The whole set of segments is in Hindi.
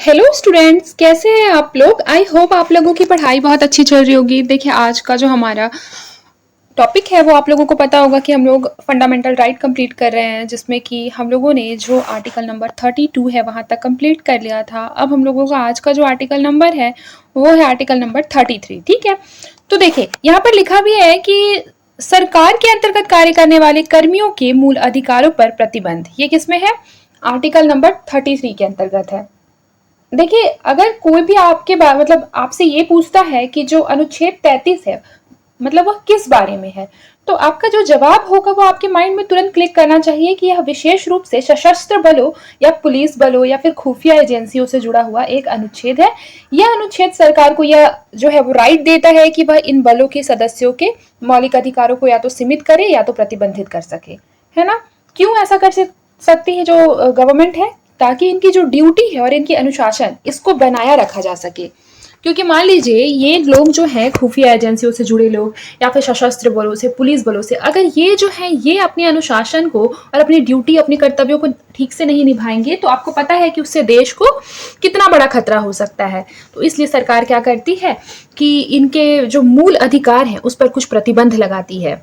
हेलो स्टूडेंट्स, कैसे हैं आप लोग। आई होप आप लोगों की पढ़ाई बहुत अच्छी चल रही होगी। देखिए, आज का जो हमारा टॉपिक है वो आप लोगों को पता होगा कि हम लोग फंडामेंटल राइट कंप्लीट कर रहे हैं, जिसमें कि हम लोगों ने जो आर्टिकल नंबर 32 है वहाँ तक कंप्लीट कर लिया था। अब हम लोगों का आज का जो आर्टिकल नंबर है वो है आर्टिकल नंबर 33। ठीक है, तो देखिए यहाँ पर लिखा भी है कि सरकार के अंतर्गत कार्य करने वाले कर्मियों के मूल अधिकारों पर प्रतिबंध। ये किसमें है? आर्टिकल नंबर 33 के अंतर्गत है। देखिए, अगर कोई भी आपके मतलब आपसे ये पूछता है कि जो अनुच्छेद 33 है मतलब वह किस बारे में है, तो आपका जो जवाब होगा वो आपके माइंड में तुरंत क्लिक करना चाहिए कि यह विशेष रूप से सशस्त्र बलों या पुलिस बलों या फिर खुफिया एजेंसियों से जुड़ा हुआ एक अनुच्छेद है। यह अनुच्छेद सरकार को यह जो है वो राइट देता है कि वह इन बलों के सदस्यों के मौलिक अधिकारों को या तो सीमित करे या तो प्रतिबंधित कर सके, है ना। क्यों ऐसा कर सकती है जो गवर्नमेंट है? ताकि इनकी जो ड्यूटी है और इनकी अनुशासन इसको बनाया रखा जा सके। क्योंकि मान लीजिए ये लोग जो हैं खुफिया एजेंसियों से जुड़े लोग या फिर सशस्त्र बलों से, पुलिस बलों से, अगर ये जो है ये अपने अनुशासन को और अपनी ड्यूटी, अपने कर्तव्यों को ठीक से नहीं निभाएंगे तो आपको पता है कि उससे देश को कितना बड़ा खतरा हो सकता है। तो इसलिए सरकार क्या करती है कि इनके जो मूल अधिकार हैं उस पर कुछ प्रतिबंध लगाती है।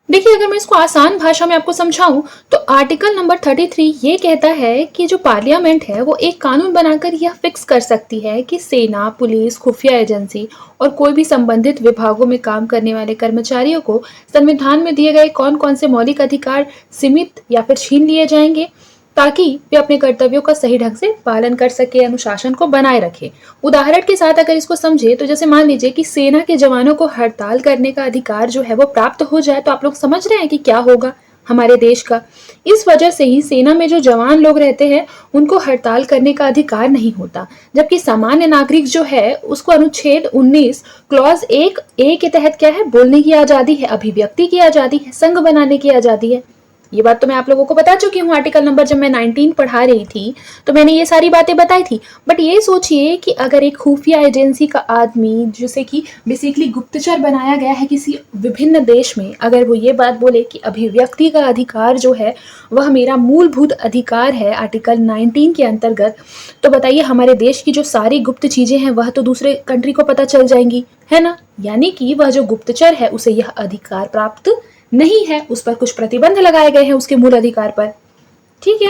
देखिए, अगर मैं इसको आसान भाषा में आपको समझाऊं तो आर्टिकल नंबर 33 ये कहता है कि जो पार्लियामेंट है वो एक कानून बनाकर यह फिक्स कर सकती है कि सेना, पुलिस, खुफिया एजेंसी और कोई भी संबंधित विभागों में काम करने वाले कर्मचारियों को संविधान में दिए गए कौन कौन से मौलिक अधिकार सीमित या फिर छीन लिए जाएंगे, ताकि वे अपने कर्तव्यों का सही ढंग से पालन कर सके, अनुशासन को बनाए रखे। उदाहरण के साथ अगर इसको समझे तो जैसे मान लीजिए कि सेना के जवानों को हड़ताल करने का अधिकार जो है वो प्राप्त हो जाए, तो आप लोग समझ रहे हैं कि क्या होगा हमारे देश का। इस वजह से ही सेना में जो जवान लोग रहते हैं उनको हड़ताल करने का अधिकार नहीं होता, जबकि सामान्य नागरिक जो है उसको अनुच्छेद 19 क्लॉज 1A के तहत क्या है? बोलने की आजादी है, अभिव्यक्ति की आजादी है, संघ बनाने की आजादी है। ये बात तो मैं आप लोगों को बता चुकी हूँ। आर्टिकल नंबर जब मैं 19 पढ़ा रही थी तो मैंने ये सारी बातें बताई थी। बट ये सोचिए कि अगर एक खुफिया एजेंसी का आदमी, जिसे कि बेसिकली गुप्तचर बनाया गया है किसी विभिन्न देश में, अगर वो ये बात बोले कि अभिव्यक्ति का अधिकार जो है वह मेरा मूलभूत अधिकार है आर्टिकल 19 के अंतर्गत, तो बताइए हमारे देश की जो सारी गुप्त चीजें हैं वह तो दूसरे कंट्री को पता चल जाएंगी, है ना। यानी कि वह जो गुप्तचर है उसे यह अधिकार प्राप्त नहीं है, उस पर कुछ प्रतिबंध लगाए गए हैं उसके मूल अधिकार पर। ठीक है।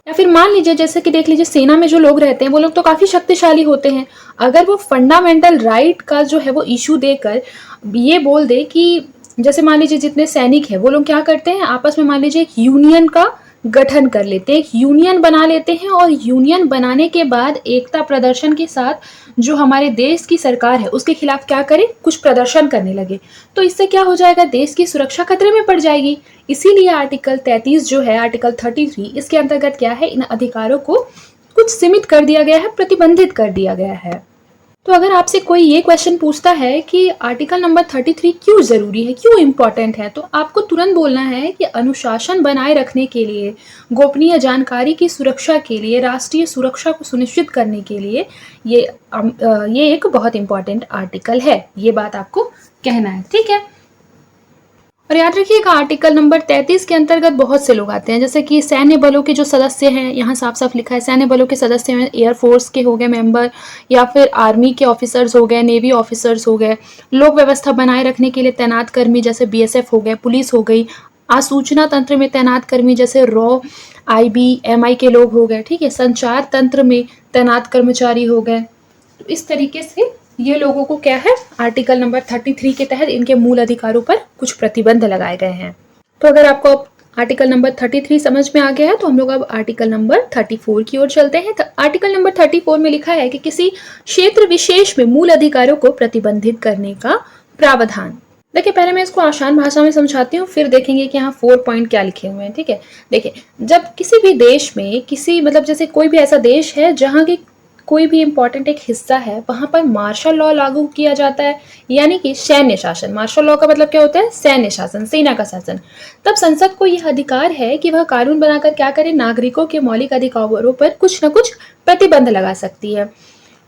या फिर मान लीजिए, जैसे कि देख लीजिए, सेना में जो लोग रहते हैं वो लोग तो काफी शक्तिशाली होते हैं। अगर वो फंडामेंटल राइट का जो है वो इशू देकर ये बोल दे कि जैसे मान लीजिए जितने सैनिक हैं वो लोग क्या करते हैं, आपस में मान लीजिए एक यूनियन का गठन कर लेते हैं, एक यूनियन बना लेते हैं, और यूनियन बनाने के बाद एकता प्रदर्शन के साथ जो हमारे देश की सरकार है उसके खिलाफ क्या करे, कुछ प्रदर्शन करने लगे, तो इससे क्या हो जाएगा, देश की सुरक्षा खतरे में पड़ जाएगी। इसीलिए आर्टिकल 33 जो है, आर्टिकल 33, इसके अंतर्गत क्या है, इन अधिकारों को कुछ सीमित कर दिया गया है, प्रतिबंधित कर दिया गया है। तो अगर आपसे कोई ये क्वेश्चन पूछता है कि आर्टिकल नंबर 33 क्यों जरूरी है, क्यों इम्पोर्टेंट है, तो आपको तुरंत बोलना है कि अनुशासन बनाए रखने के लिए, गोपनीय जानकारी की सुरक्षा के लिए, राष्ट्रीय सुरक्षा को सुनिश्चित करने के लिए ये एक बहुत इंपॉर्टेंट आर्टिकल है। ये बात आपको कहना है, ठीक है। और याद रखिएगा, आर्टिकल नंबर 33 के अंतर्गत बहुत से लोग आते हैं, जैसे कि सैन्य बलों के जो सदस्य हैं, यहाँ साफ साफ लिखा है सैन्य बलों के सदस्य हैं, एयरफोर्स के हो गए मेंबर, या फिर आर्मी के ऑफिसर्स हो गए, नेवी ऑफिसर्स हो गए, लोक व्यवस्था बनाए रखने के लिए तैनात कर्मी जैसे BSF हो गए, पुलिस हो गई, आसूचना तंत्र में तैनात कर्मी जैसे रॉ, IB, MI के लोग हो गए, ठीक है, संचार तंत्र में तैनात कर्मचारी हो गए। तो इस तरीके से ये लोगों को क्या है, आर्टिकल नंबर 33 के तहत इनके मूल अधिकारों पर कुछ प्रतिबंध लगाए गए हैं। तो अगर आपको आर्टिकल नंबर 33 समझ में आ गया है तो हम लोग अब आर्टिकल नंबर 34 की ओर चलते हैं। तो आर्टिकल नंबर 34 में लिखा है कि किसी क्षेत्र विशेष में मूल अधिकारों को प्रतिबंधित करने का प्रावधान। देखिए, पहले मैं इसको आसान भाषा में समझाती हूँ, फिर देखेंगे कि यहाँ 4 पॉइंट क्या लिखे हुए हैं, ठीक है। देखिए, जब किसी भी देश में किसी जैसे कोई भी ऐसा देश है जहाँ की कोई भी इंपॉर्टेंट एक हिस्सा है, वहां पर मार्शल लॉ लागू किया जाता है, यानी कि सैन्य शासन। मार्शल लॉ का मतलब क्या होता है, सैन्य शासन, सेना का शासन। तब संसद को यह अधिकार है कि वह कानून बनाकर क्या करे, नागरिकों के मौलिक अधिकारों पर कुछ न कुछ प्रतिबंध लगा सकती है।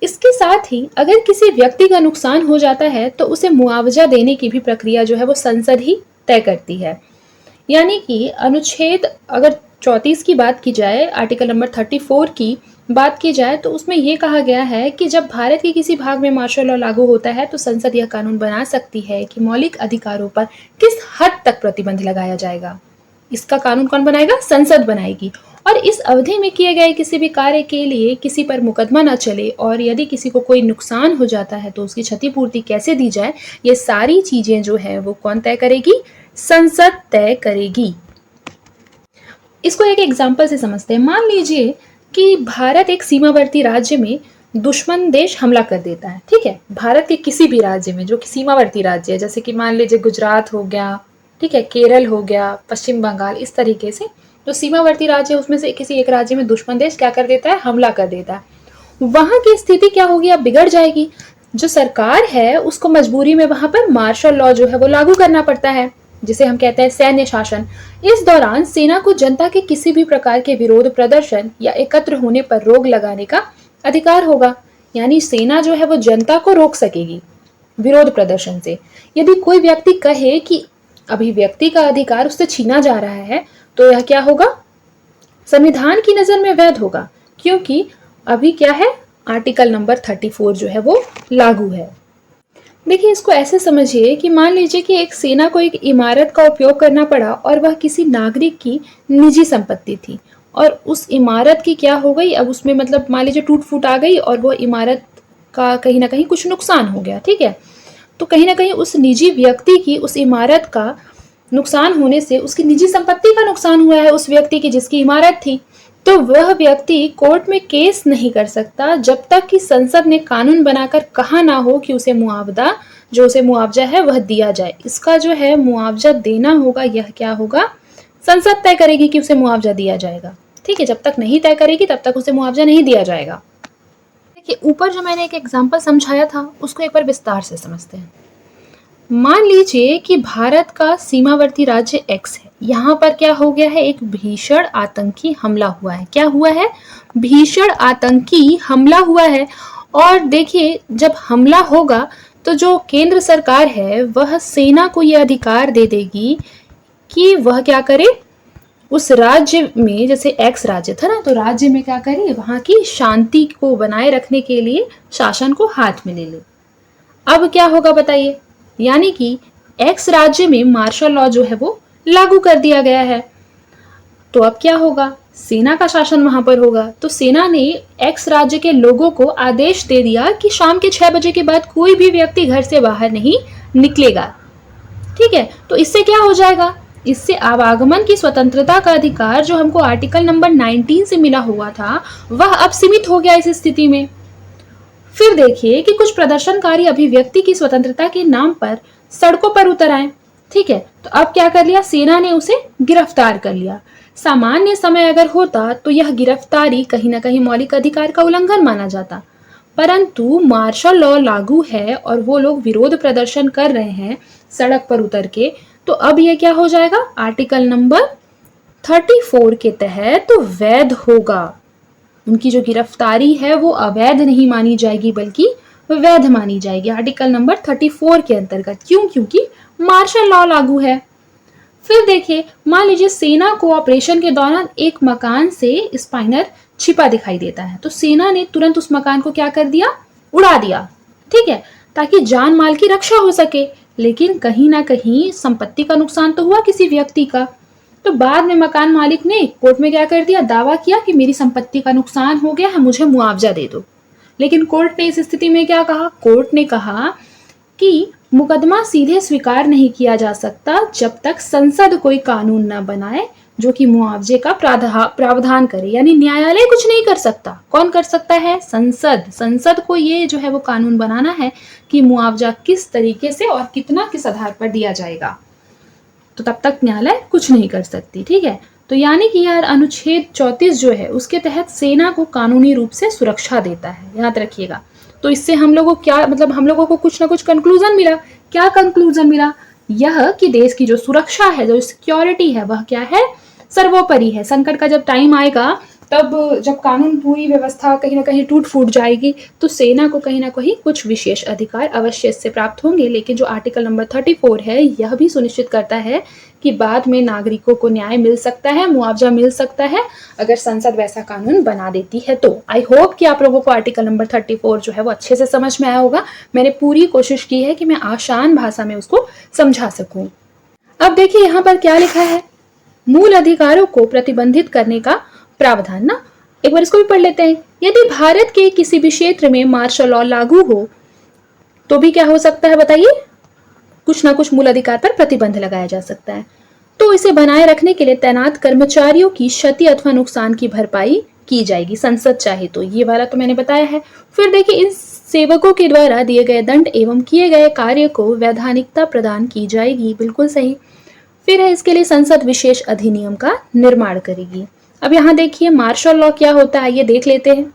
इसके साथ ही अगर किसी व्यक्ति का नुकसान हो जाता है तो उसे मुआवजा देने की भी प्रक्रिया जो है वो संसद ही तय करती है। यानी कि अनुच्छेद अगर 34 की बात की जाए, आर्टिकल नंबर 34 की, बात की जाए तो उसमें ये कहा गया है कि जब भारत के किसी भाग में मार्शल लॉ लागू होता है तो संसद यह कानून बना सकती है कि मौलिक अधिकारों पर किस हद तक प्रतिबंध लगाया जाएगा। इसका कानून कौन बनाएगा? संसद बनाएगी। और इस अवधि में किए गए किसी भी कार्य के लिए किसी पर मुकदमा न चले और यदि किसी को कोई नुकसान हो जाता है तो उसकी क्षतिपूर्ति कैसे दी जाए, ये सारी चीजें जो है वो कौन तय करेगी? संसद तय करेगी। इसको एक एग्जाम्पल से समझते हैं। मान लीजिए कि भारत एक सीमावर्ती राज्य में दुश्मन देश हमला कर देता है, ठीक है, भारत के किसी भी राज्य में जो कि सीमावर्ती राज्य है, जैसे कि मान लीजिए गुजरात हो गया, ठीक है, केरल हो गया, पश्चिम बंगाल, इस तरीके से जो सीमावर्ती राज्य है उसमें से किसी एक राज्य में दुश्मन देश क्या कर देता है? हमला कर देता है। वहां की स्थिति क्या होगी? अब बिगड़ जाएगी। जो सरकार है उसको मजबूरी में वहां पर मार्शल लॉ जो है वो लागू करना पड़ता है, जिसे हम कहते हैं सैन्य शासन। इस दौरान सेना को जनता के किसी भी प्रकार के विरोध प्रदर्शन या एकत्र होने पर रोक लगाने का अधिकार होगा। यानी सेना जो है वो जनता को रोक सकेगी विरोध प्रदर्शन से। यदि कोई व्यक्ति कहे कि अभिव्यक्ति का अधिकार उससे छीना जा रहा है तो यह क्या होगा? संविधान की नजर में वैध होगा, क्योंकि अभी क्या है? आर्टिकल नंबर 34 जो है वो लागू है। देखिए, इसको ऐसे समझिए कि मान लीजिए कि एक सेना को एक इमारत का उपयोग करना पड़ा और वह किसी नागरिक की निजी संपत्ति थी और उस इमारत की क्या हो गई? अब उसमें मतलब मान लीजिए टूट फूट आ गई और वो इमारत का कहीं ना कहीं कुछ नुकसान हो गया, ठीक है। तो कहीं ना कहीं उस निजी व्यक्ति की उस इमारत का नुकसान होने से उसकी निजी संपत्ति का नुकसान हुआ है उस व्यक्ति की जिसकी इमारत थी। तो वह व्यक्ति कोर्ट में केस नहीं कर सकता जब तक कि संसद ने कानून बनाकर कहा ना हो कि उसे मुआवजा है वह दिया जाए। इसका जो है मुआवजा देना होगा, यह क्या होगा? संसद तय करेगी कि उसे मुआवजा दिया जाएगा, ठीक है। जब तक नहीं तय करेगी तब तक उसे मुआवजा नहीं दिया जाएगा। देखिए, ऊपर जो मैंने एक एग्जाम्पल समझाया था उसको एक बार विस्तार से समझते हैं। मान लीजिए कि भारत का सीमावर्ती राज्य एक्स है, यहाँ पर क्या हो गया है? एक भीषण आतंकी हमला हुआ है। क्या हुआ है? भीषण आतंकी हमला हुआ है। और देखिए, जब हमला होगा तो जो केंद्र सरकार है वह सेना को यह अधिकार दे देगी कि वह क्या करे? उस राज्य में, जैसे एक्स राज्य था ना, तो राज्य में क्या करे? वहां की शांति को बनाए रखने के लिए शासन को हाथ में ले ले। अब क्या होगा बताइए? यानी कि एक्स राज्य में मार्शल लॉ जो है वो लागू कर दिया गया है। तो अब क्या होगा? सेना का शासन वहां पर होगा। तो सेना ने एक्स राज्य के लोगों को आदेश दे दिया कि शाम के 6 बजे के बाद कोई भी व्यक्ति घर से बाहर नहीं निकलेगा, ठीक है। तो इससे क्या हो जाएगा? इससे आवागमन की स्वतंत्रता का अधिकार जो हमको आर्टिकल नंबर 19 से मिला हुआ था वह अब सीमित हो गया इस स्थिति में। फिर देखिए कि कुछ प्रदर्शनकारी अभिव्यक्ति की स्वतंत्रता के नाम पर सड़कों पर उतर आए, ठीक है। तो अब क्या कर लिया? सेना ने उसे गिरफ्तार कर लिया। सामान्य समय अगर होता तो यह गिरफ्तारी कहीं ना कहीं मौलिक अधिकार का उल्लंघन माना जाता, परंतु मार्शल लॉ लागू है और वो लोग विरोध प्रदर्शन कर रहे हैं सड़क पर उतर के, तो अब ये क्या हो जाएगा? आर्टिकल नंबर 34 के तहत तो वैध होगा। उनकी जो गिरफ्तारी है वो अवैध नहीं मानी जाएगी बल्कि वैध मानी जाएगी आर्टिकल नंबर 34 के अंतर्गत। क्यों? क्योंकि मार्शल लॉ लागू है। फिर देखिए, मान लीजिए सेना को ऑपरेशन के दौरान एक मकान से स्पाइनर छिपा दिखाई देता है, तो सेना ने तुरंत उस मकान को क्या कर दिया? उड़ा दिया, ठीक है, ताकि जान माल की रक्षा हो सके। लेकिन कहीं ना कहीं संपत्ति का नुकसान तो हुआ किसी व्यक्ति का। तो बाद में मकान मालिक ने कोर्ट में क्या कर दिया? दावा किया कि मेरी संपत्ति का नुकसान हो गया है, मुझे मुआवजा दे दो। लेकिन कोर्ट ने इस स्थिति में क्या कहा? कोर्ट ने कहा कि मुकदमा सीधे स्वीकार नहीं किया जा सकता जब तक संसद कोई कानून न बनाए जो कि मुआवजे का प्रावधान करे। यानी न्यायालय कुछ नहीं कर सकता। कौन कर सकता है? संसद। संसद को ये जो है वो कानून बनाना है कि मुआवजा किस तरीके से और कितना किस आधार पर दिया जाएगा। तो तब तक न्यायालय कुछ नहीं कर सकती, ठीक है। तो यानी कि यार अनुच्छेद 34 जो है उसके तहत सेना को कानूनी रूप से सुरक्षा देता है, याद रखिएगा। तो इससे हम लोगों को क्या मतलब, हम लोगों को कुछ ना कुछ कंक्लूजन मिला। क्या कंक्लूजन मिला? यह कि देश की जो सुरक्षा है, जो सिक्योरिटी है, वह क्या है? सर्वोपरि है। संकट का जब टाइम आएगा, तब जब कानून पूरी व्यवस्था कहीं ना कहीं टूट फूट जाएगी, तो सेना को कहीं ना कहीं कुछ विशेष अधिकार अवश्य इससे प्राप्त होंगे। लेकिन जो आर्टिकल नंबर 34 है, यह भी सुनिश्चित करता है कि बाद में नागरिकों को न्याय मिल सकता है, मुआवजा मिल सकता है अगर संसद वैसा कानून बना देती है तो। आई होप कि आप लोगों को आर्टिकल नंबर 34 जो है वो अच्छे से समझ में आया होगा। मैंने पूरी कोशिश की है कि मैं आसान भाषा में उसको समझा सकूं। अब देखिए यहाँ पर क्या लिखा है, मूल अधिकारों को प्रतिबंधित करने का प्रावधान ना, एक बार इसको भी पढ़ लेते हैं। यदि भारत के किसी भी क्षेत्र में मार्शल लॉ लागू हो तो भी क्या हो सकता है बताइए, कुछ ना कुछ मूल अधिकार पर प्रतिबंध लगाया जा सकता है। तो इसे बनाए रखने के लिए तैनात कर्मचारियों की क्षति अथवा नुकसान की भरपाई की जाएगी, संसद चाहे तो। ये वाला तो मैंने बताया है। फिर देखिए, इन सेवकों के द्वारा दिए गए दंड एवं किए गए कार्य को वैधानिकता प्रदान की जाएगी, बिल्कुल सही। फिर है, इसके लिए संसद विशेष अधिनियम का निर्माण करेगी। अब यहाँ देखिए मार्शल लॉ क्या होता है, ये देख लेते हैं।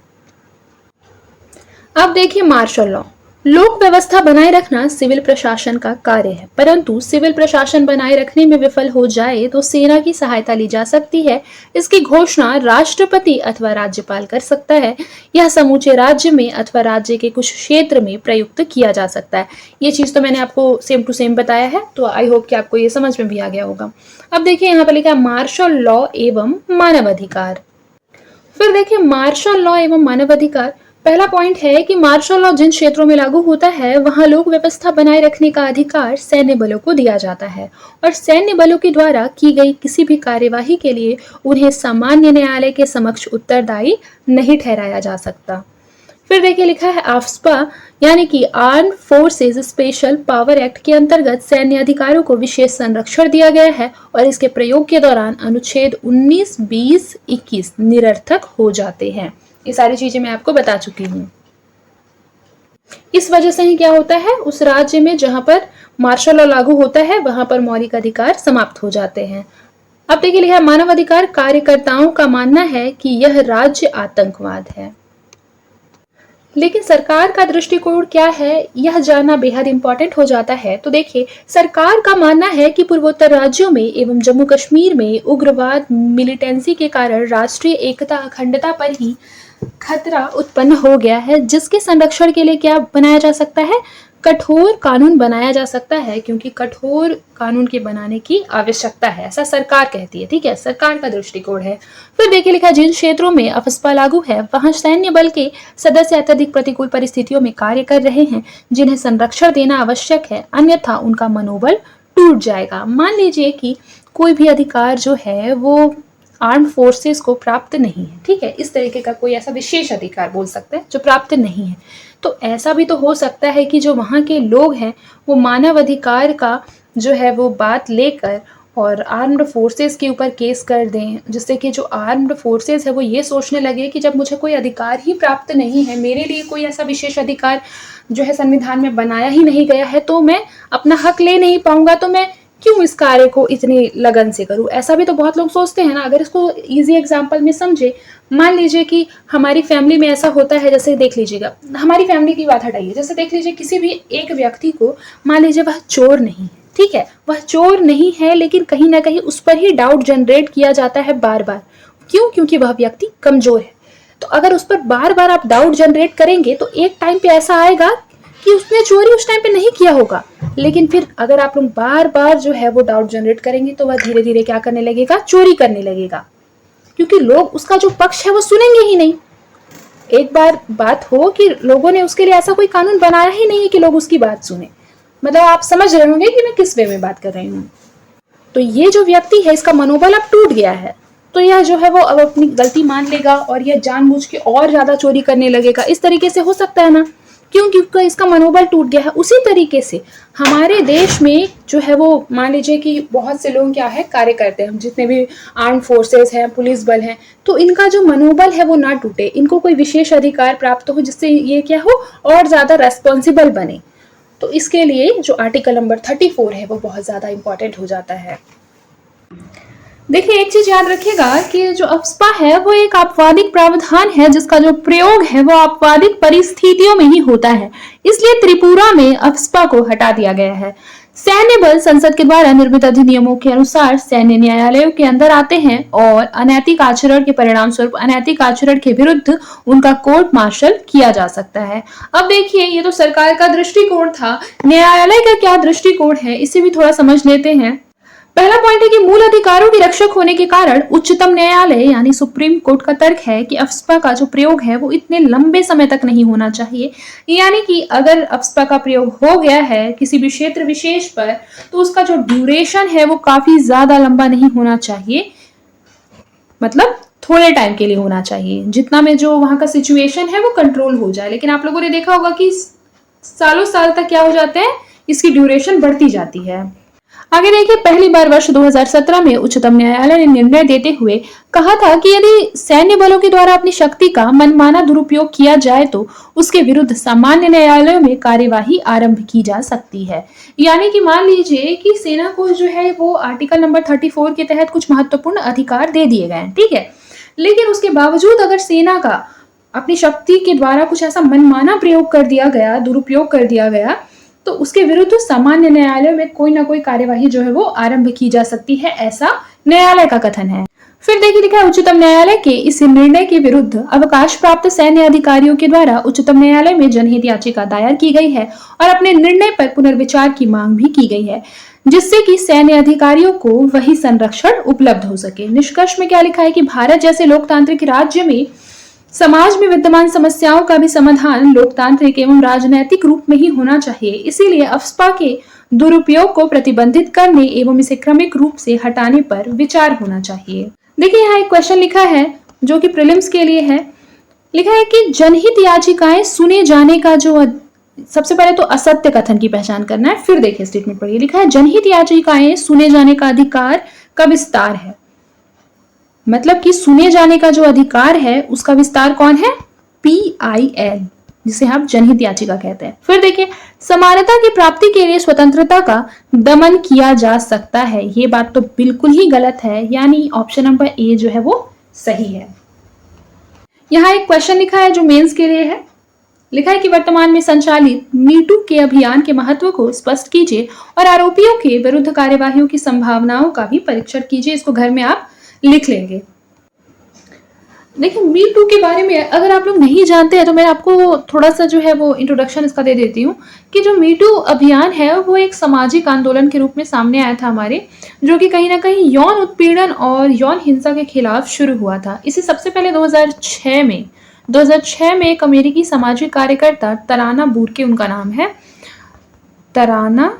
अब देखिए मार्शल लॉ, लोक व्यवस्था बनाए रखना सिविल प्रशासन का कार्य है, परंतु सिविल प्रशासन बनाए रखने में विफल हो जाए तो सेना की सहायता ली जा सकती है। इसकी घोषणा राष्ट्रपति अथवा राज्यपाल कर सकता है। यह समूचे राज्य में अथवा राज्य के कुछ क्षेत्र में प्रयुक्त किया जा सकता है। ये चीज तो मैंने आपको सेम टू सेम बताया है, तो आई होप कि आपको ये समझ में भी आ गया होगा। अब देखिए यहाँ पर लिखा है मार्शल लॉ एवं मानवाधिकार। फिर देखिए मार्शल लॉ एवं मानवाधिकार, पहला पॉइंट है कि मार्शल लॉ जिन क्षेत्रों में लागू होता है वहां लोक व्यवस्था बनाए रखने का अधिकार सैन्य बलों को दिया जाता है और सैन्य बलों के द्वारा की गई किसी भी कार्यवाही के लिए उन्हें सामान्य न्यायालय के समक्ष उत्तरदायी नहीं ठहराया जा सकता। फिर देखिए लिखा है आफ्स्पा यानी कि arm forces special power act के अंतर्गत सैन्य अधिकारों को विशेष संरक्षण दिया गया है और इसके प्रयोग के दौरान अनुच्छेद 19, 20, 21 निरर्थक हो जाते हैं। ये सारी चीजें मैं आपको बता चुकी हूँ। इस वजह से ही क्या होता है, उस राज्य में जहां पर मार्शल लॉ लागू होता है वहां पर मौलिक अधिकार समाप्त हो जाते हैं। अब देखिए लिखा है मानवाधिकार कार्यकर्ताओं का मानना है कि यह राज्य आतंकवाद है, लेकिन सरकार का दृष्टिकोण क्या है यह जानना बेहद इंपॉर्टेंट हो जाता है। तो देखिए सरकार का मानना है कि पूर्वोत्तर राज्यों में एवं जम्मू कश्मीर में उग्रवाद मिलिटेंसी के कारण राष्ट्रीय एकता अखंडता पर ही खतरा उत्पन्न हो गया है, जिसके संरक्षण के लिए क्या बनाया जा सकता है, कठोर कानून बनाया जा सकता है, क्योंकि कठोर कानून के बनाने की आवश्यकता है, ऐसा सरकार कहती है। ठीक है, सरकार का दृष्टिकोण है। फिर देखिए लिखा, जिन क्षेत्रों में अफस्पा लागू है वहां सैन्य बल के सदस्य अत्यधिक प्रतिकूल परिस्थितियों में कार्य कर रहे हैं जिन्हें संरक्षण देना आवश्यक है, अन्यथा उनका मनोबल टूट जाएगा। मान लीजिए कि कोई भी अधिकार जो है वो आर्म फोर्सेस को प्राप्त नहीं है, ठीक है, इस तरीके का कोई ऐसा विशेष अधिकार बोल सकते हैं जो प्राप्त नहीं है, तो ऐसा भी तो हो सकता है कि जो वहाँ के लोग हैं वो मानव अधिकार का जो है वो बात लेकर और आर्म्ड फोर्सेस के ऊपर केस कर दें, जिससे कि जो आर्म्ड फोर्सेस है वो ये सोचने लगे कि जब मुझे कोई अधिकार ही प्राप्त नहीं है, मेरे लिए कोई ऐसा विशेष अधिकार जो है संविधान में बनाया ही नहीं गया है, तो मैं अपना हक ले नहीं पाऊंगा, तो मैं क्यों इस कार्य को इतनी लगन से करूं। ऐसा भी तो बहुत लोग सोचते हैं ना। अगर इसको इजी एग्जांपल में समझे, मान लीजिए कि हमारी फैमिली में ऐसा होता है, जैसे देख लीजिएगा, हमारी फैमिली की बात हटाइए, जैसे देख लीजिए किसी भी एक व्यक्ति को, मान लीजिए वह चोर नहीं है, ठीक है, वह चोर नहीं है, लेकिन कहीं ना कहीं उस पर ही डाउट जनरेट किया जाता है बार बार। क्यों? क्योंकि वह व्यक्ति कमजोर है। तो अगर उस पर बार बार आप डाउट जनरेट करेंगे तो एक टाइम पे ऐसा आएगा कि उसने चोरी उस टाइम पे नहीं किया होगा, लेकिन फिर अगर आप लोग बार बार जो है वो डाउट जनरेट करेंगे तो वह धीरे धीरे क्या करने लगेगा, चोरी करने लगेगा, क्योंकि लोग उसका जो पक्ष है वो सुनेंगे ही नहीं। एक बार बात हो कि लोगों ने उसके लिए ऐसा कोई कानून बनाया ही नहीं है कि लोग उसकी बात सुने। मतलब आप समझ रहे होंगे कि मैं किस वे में बात कर रही हूँ। तो ये जो व्यक्ति है इसका मनोबल अब टूट गया है, तो यह जो है वो अब अपनी गलती मान लेगा और यह जानबूझ के और ज्यादा चोरी करने लगेगा। इस तरीके से हो सकता है ना, क्योंकि इसका मनोबल टूट गया है। उसी तरीके से हमारे देश में जो है वो मान लीजिए कि बहुत से लोग क्या है कार्य करते हैं, जितने भी आर्म फोर्सेस हैं, पुलिस बल हैं, तो इनका जो मनोबल है वो ना टूटे, इनको कोई विशेष अधिकार प्राप्त हो जिससे ये क्या हो और ज्यादा रेस्पॉन्सिबल बने। तो इसके लिए जो आर्टिकल नंबर 34 है वो बहुत ज्यादा इंपॉर्टेंट हो जाता है। देखिए एक चीज याद रखिएगा कि जो अफस्पा है वो एक आपवादिक प्रावधान है जिसका जो प्रयोग है वो आपवादिक परिस्थितियों में ही होता है, इसलिए त्रिपुरा में अफस्पा को हटा दिया गया है। सैन्य बल संसद के द्वारा निर्मित अधिनियमों के अनुसार सैन्य न्यायालयों के अंदर आते हैं और अनैतिक आचरण के परिणाम स्वरूप अनैतिक आचरण के विरुद्ध उनका कोर्ट मार्शल किया जा सकता है। अब देखिए ये तो सरकार का दृष्टिकोण था, न्यायालय का क्या दृष्टिकोण है इसे भी थोड़ा समझ लेते हैं। पहला पॉइंट है कि मूल अधिकारों के रक्षक होने के कारण उच्चतम न्यायालय यानी सुप्रीम कोर्ट का तर्क है कि अफ्स्पा का जो प्रयोग है वो इतने लंबे समय तक नहीं होना चाहिए। यानी कि अगर अफ्स्पा का प्रयोग हो गया है किसी भी क्षेत्र विशेष पर तो उसका जो ड्यूरेशन है वो काफी ज्यादा लंबा नहीं होना चाहिए, मतलब थोड़े टाइम के लिए होना चाहिए, जितना में जो वहां का सिचुएशन है वो कंट्रोल हो जाए। लेकिन आप लोगों ने देखा होगा कि सालों साल तक क्या हो जाते हैं, इसकी ड्यूरेशन बढ़ती जाती है। आगे देखिए, पहली बार वर्ष 2017 में उच्चतम न्यायालय ने निर्णय देते हुए कहा था कि यदि सैन्य बलों के द्वारा अपनी शक्ति का मनमाना दुरुपयोग किया जाए तो उसके विरुद्ध सामान्य न्यायालयों में कार्यवाही आरंभ की जा सकती है। यानी कि मान लीजिए कि सेना को जो है वो आर्टिकल नंबर 34 के तहत कुछ महत्वपूर्ण अधिकार दे दिए गए हैं, ठीक है, लेकिन उसके बावजूद अगर सेना का अपनी शक्ति के द्वारा कुछ ऐसा मनमाना प्रयोग कर दिया गया, दुरुपयोग कर दिया गया, तो उसके विरुद्ध सामान्य न्यायालय में कोई ना कोई कार्यवाही जो है वो आरंभ की जा सकती है, ऐसा न्यायालय का कथन है। फिर देखिए लिखा है, उच्चतम न्यायालय के इस निर्णय के विरुद्ध अवकाश प्राप्त सैन्य अधिकारियों के द्वारा उच्चतम न्यायालय में जनहित याचिका दायर की गई है और अपने निर्णय पर पुनर्विचार की मांग भी की गई है, जिससे कि सैन्य अधिकारियों को वही संरक्षण उपलब्ध हो सके। निष्कर्ष में क्या लिखा है कि भारत जैसे लोकतांत्रिक राज्य में समाज में विद्यमान समस्याओं का भी समाधान लोकतांत्रिक एवं राजनैतिक रूप में ही होना चाहिए। इसीलिए अफ्स्पा के दुरुपयोग को प्रतिबंधित करने एवं इसे क्रमिक रूप से हटाने पर विचार होना चाहिए। देखिए यहाँ एक क्वेश्चन लिखा है जो कि प्रीलिम्स के लिए है। लिखा है कि जनहित याचिकाएं सुने जाने का जो, सबसे पहले तो असत्य कथन की पहचान करना है, फिर देखिए स्टेटमेंट पढ़िए। लिखा है जनहित याचिकाएं सुने जाने का अधिकार का विस्तार है, मतलब कि सुने जाने का जो अधिकार है उसका विस्तार कौन है, PIL, जिसे हम जनहित याचिका कहते हैं। फिर देखिए, समानता की प्राप्ति के लिए स्वतंत्रता का दमन किया जा सकता है, ये बात तो बिल्कुल ही गलत है, यानी ऑप्शन नंबर ए जो है वो सही है। यहाँ एक क्वेश्चन लिखा है जो मेंस के लिए है। लिखा है कि वर्तमान में संचालित मीटू के अभियान के महत्व को स्पष्ट कीजिए और आरोपियों के विरुद्ध कार्यवाहियों की संभावनाओं का भी परीक्षण कीजिए। इसको घर में आप लिख लेंगे। देखिए मी टू के बारे में अगर आप लोग नहीं जानते हैं तो मैं आपको थोड़ा सा जो है वो इंट्रोडक्शन इसका दे देती हूँ कि जो मी टू अभियान है वो एक सामाजिक आंदोलन के रूप में सामने आया था हमारे, जो कि कहीं ना कहीं यौन उत्पीड़न और यौन हिंसा के खिलाफ शुरू हुआ था। इसे सबसे पहले 2006 में एक अमेरिकी सामाजिक कार्यकर्ता तराना बूरके, उनका नाम है तराना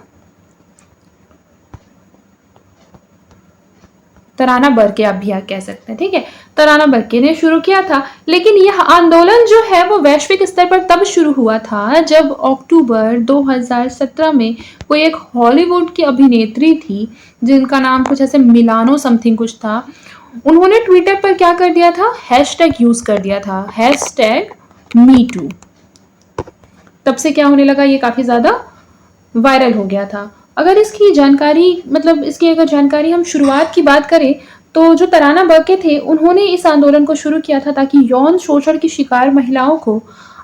बरके, आप भी कह सकते हैं, ठीक है, तराना बरके ने शुरू किया था। लेकिन यह आंदोलन जो है वो वैश्विक स्तर पर तब शुरू हुआ था जब अक्टूबर 2017 में कोई एक हॉलीवुड की अभिनेत्री थी जिनका नाम कुछ ऐसे मिलानो समथिंग कुछ था। उन्होंने ट्विटर पर क्या कर दिया था, हैशटैग यूज कर दिया था, #MeToo। तब से क्या होने लगा, ये काफी ज्यादा वायरल हो गया था। अगर इसकी जानकारी, मतलब इसकी अगर जानकारी हम शुरुआत की बात करें तो जो तराना बरके थे उन्होंने इस आंदोलन को शुरू किया था ताकि यौन शोषण की शिकार महिलाओं को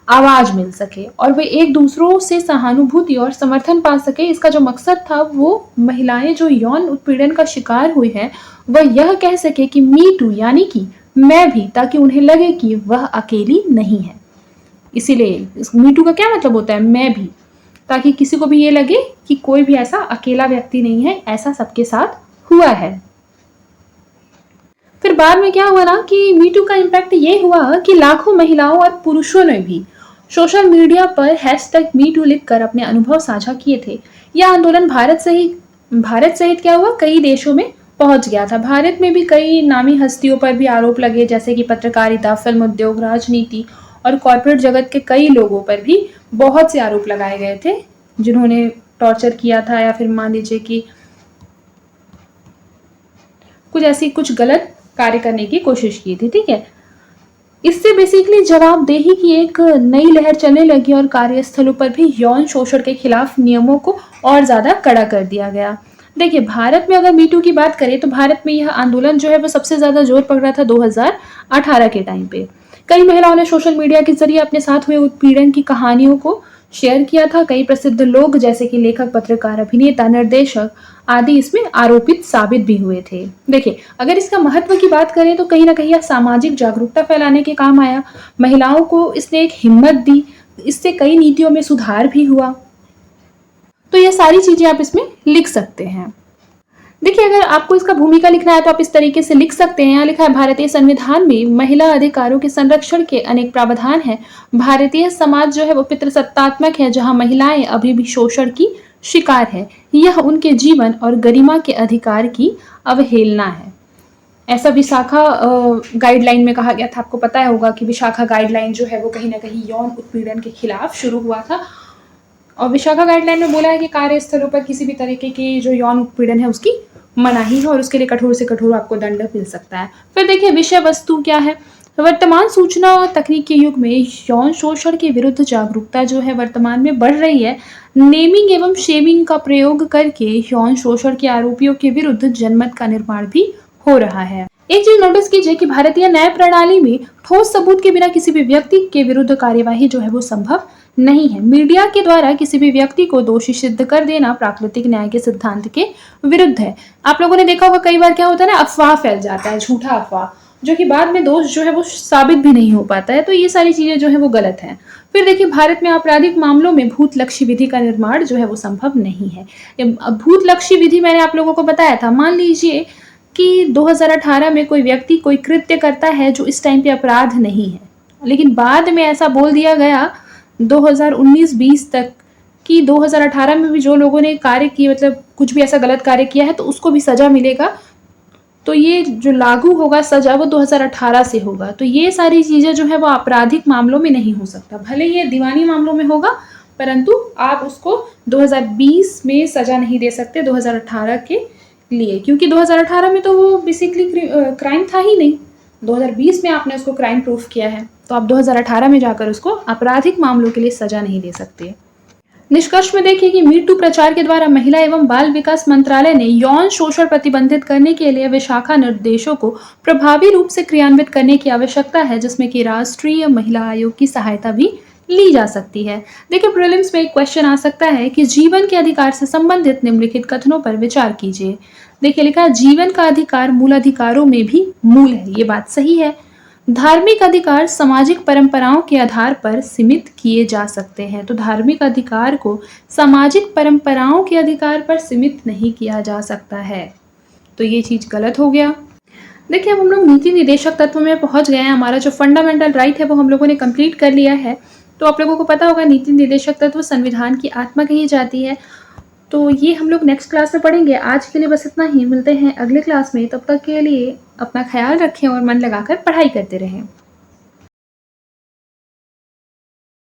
आवाज मिल सके और वे एक दूसरों से सहानुभूति और समर्थन पा सके। इसका जो मकसद था वो महिलाएं जो यौन उत्पीड़न का शिकार हुई हैं वह यह कह सके कि मी टू यानी कि मैं भी, ताकि उन्हें लगे कि वह अकेली नहीं है। इसीलिए मी टू का क्या मतलब होता है, मैं भी, ताकि किसी को भी ये लगे कि कोई भी ऐसा अकेला व्यक्ति नहीं है, ऐसा सबके साथ हुआ है। फिर बाद में क्या हुआ ना कि मीटू का इम्पैक्ट ये हुआ कि लाखों महिलाओं और पुरुषों ने भी सोशल मीडिया पर #MeToo लिखकर अपने अनुभव साझा किए थे। यह आंदोलन भारत सहित क्या हुआ, कई देशों में पहुंच गया था। भारत में भी कई नामी हस्तियों पर भी आरोप लगे, जैसे कि पत्रकारिता, फिल्म उद्योग, राजनीति और कॉर्पोरेट जगत के कई लोगों पर भी बहुत से आरोप लगाए गए थे जिन्होंने टॉर्चर किया था या फिर मान लीजिए कि कुछ गलत कार्य करने की कोशिश की थी, ठीक है। इससे बेसिकली जवाबदेही की एक नई लहर चलने लगी और कार्यस्थलों पर भी यौन शोषण के खिलाफ नियमों को और ज्यादा कड़ा कर दिया गया। देखिए भारत में अगर मीटू की बात करें तो भारत में यह आंदोलन जो है वो सबसे ज्यादा जोर पकड़ा था 2018 के टाइम पे। कई महिलाओं ने सोशल मीडिया के जरिए अपने साथ हुए उत्पीड़न की कहानियों को शेयर किया था। कई प्रसिद्ध लोग जैसे कि लेखक, पत्रकार, अभिनेता, निर्देशक आदि इसमें आरोपित साबित भी हुए थे। देखिए अगर इसका महत्व की बात करें तो कहीं ना कहीं यह सामाजिक जागरूकता फैलाने के काम आया, महिलाओं को इसने एक हिम्मत दी, इससे कई नीतियों में सुधार भी हुआ। तो ये सारी चीजें आप इसमें लिख सकते हैं। देखिए, अगर आपको इसका भूमिका लिखना है तो आप इस तरीके से लिख सकते हैं। यहाँ लिखा है, भारतीय संविधान में महिला अधिकारों के संरक्षण के अनेक प्रावधान हैं। भारतीय समाज जो है वो पितृसत्तात्मक है, जहाँ महिलाएं अभी भी शोषण की शिकार है। यह उनके जीवन और गरिमा के अधिकार की अवहेलना है। ऐसा विशाखा गाइडलाइन में कहा गया था। आपको पता होगा कि विशाखा गाइडलाइन जो है वो कहीं ना कहीं यौन उत्पीड़न के खिलाफ शुरू हुआ था। और विशाखा गाइडलाइन में बोला है कि कार्यस्थलों पर किसी भी तरीके की जो यौन उत्पीड़न है उसकी मनाही है और उसके लिए कठोर से कठोर आपको दंड मिल सकता है। फिर देखिए, विषय वस्तु क्या है। वर्तमान सूचना और तकनीक के युग में यौन शोषण के विरुद्ध जागरूकता जो है वर्तमान में बढ़ रही है। नेमिंग एवं शेमिंग का प्रयोग करके यौन शोषण के आरोपियों के विरुद्ध जनमत का निर्माण भी हो रहा है। एक चीज नोटिस कीजिए कि भारतीय न्याय प्रणाली में ठोस सबूत के बिना किसी भी व्यक्ति के विरुद्ध कार्यवाही जो है वो संभव नहीं है। मीडिया के द्वारा किसी भी व्यक्ति को दोषी सिद्ध कर देना प्राकृतिक न्याय के सिद्धांत के विरुद्ध है। आप लोगों ने देखा होगा कई बार क्या होता है ना, अफवाह फैल जाता है, झूठा अफवाह, जो कि बाद में दोष जो है वो साबित भी नहीं हो पाता है। तो ये सारी चीजें जो है वो गलत है। फिर देखिए, भारत में आपराधिक मामलों में भूतलक्षी विधि का निर्माण जो है वो संभव नहीं है। भूतलक्षी विधि मैंने आप लोगों को बताया था। मान लीजिए कि 2018 में कोई व्यक्ति कोई कृत्य करता है जो इस टाइम पे अपराध नहीं है, लेकिन बाद में ऐसा बोल दिया गया 2019-20 तक कि 2018 में भी जो लोगों ने कार्य किए, मतलब कुछ भी ऐसा गलत कार्य किया है तो उसको भी सजा मिलेगा। तो ये जो लागू होगा सजा वो 2018 से होगा। तो ये सारी चीजें जो है वो आपराधिक मामलों में नहीं हो सकता। भले ये दीवानी मामलों में होगा, परंतु आप उसको 2020 में सजा नहीं दे सकते 2018 के लिए, क्योंकि 2018 में तो वो बेसिकली क्राइम था ही नहीं। 2020 में आपने उसको क्राइम प्रूफ किया है, तो आप 2018 में जाकर उसको आपराधिक मामलों के लिए सजा नहीं दे सकते। निष्कर्ष में देखिए कि मी टू प्रचार के द्वारा महिला एवं बाल विकास मंत्रालय ने यौन शोषण प्रतिबंधित करने के लिए विशाखा निर्देशों को प्रभावी रूप से क्रियान्वित करने की आवश्यकता है, जिसमें कि राष्ट्रीय महिला आयोग की सहायता भी ली जा सकती है। देखिए, प्रीलिम्स में एक क्वेश्चन आ सकता है कि जीवन के अधिकार से संबंधित निम्नलिखित कथनों पर विचार कीजिए। देखिए, लिखा है, जीवन का अधिकार मूल अधिकारों में भी मूल है। ये बात सही है। धार्मिक अधिकार सामाजिक परंपराओं के आधार पर सीमित किए जा सकते हैं। तो धार्मिक अधिकार को सामाजिक परंपराओं के अधिकार पर सीमित नहीं किया जा सकता है। तो ये चीज गलत हो गया। देखिए, अब हम लोग नीति निदेशक तत्व में पहुंच गए हैं। हमारा जो फंडामेंटल राइट है वो हम लोगों ने कंप्लीट कर लिया है। तो आप लोगों को पता होगा नीति निदेशक तत्व संविधान की आत्मा कही जाती है। तो ये हम लोग नेक्स्ट क्लास में पढ़ेंगे। आज के लिए बस इतना ही। मिलते हैं अगले क्लास में। तब तक के लिए अपना ख्याल रखें और मन लगाकर पढ़ाई करते रहें।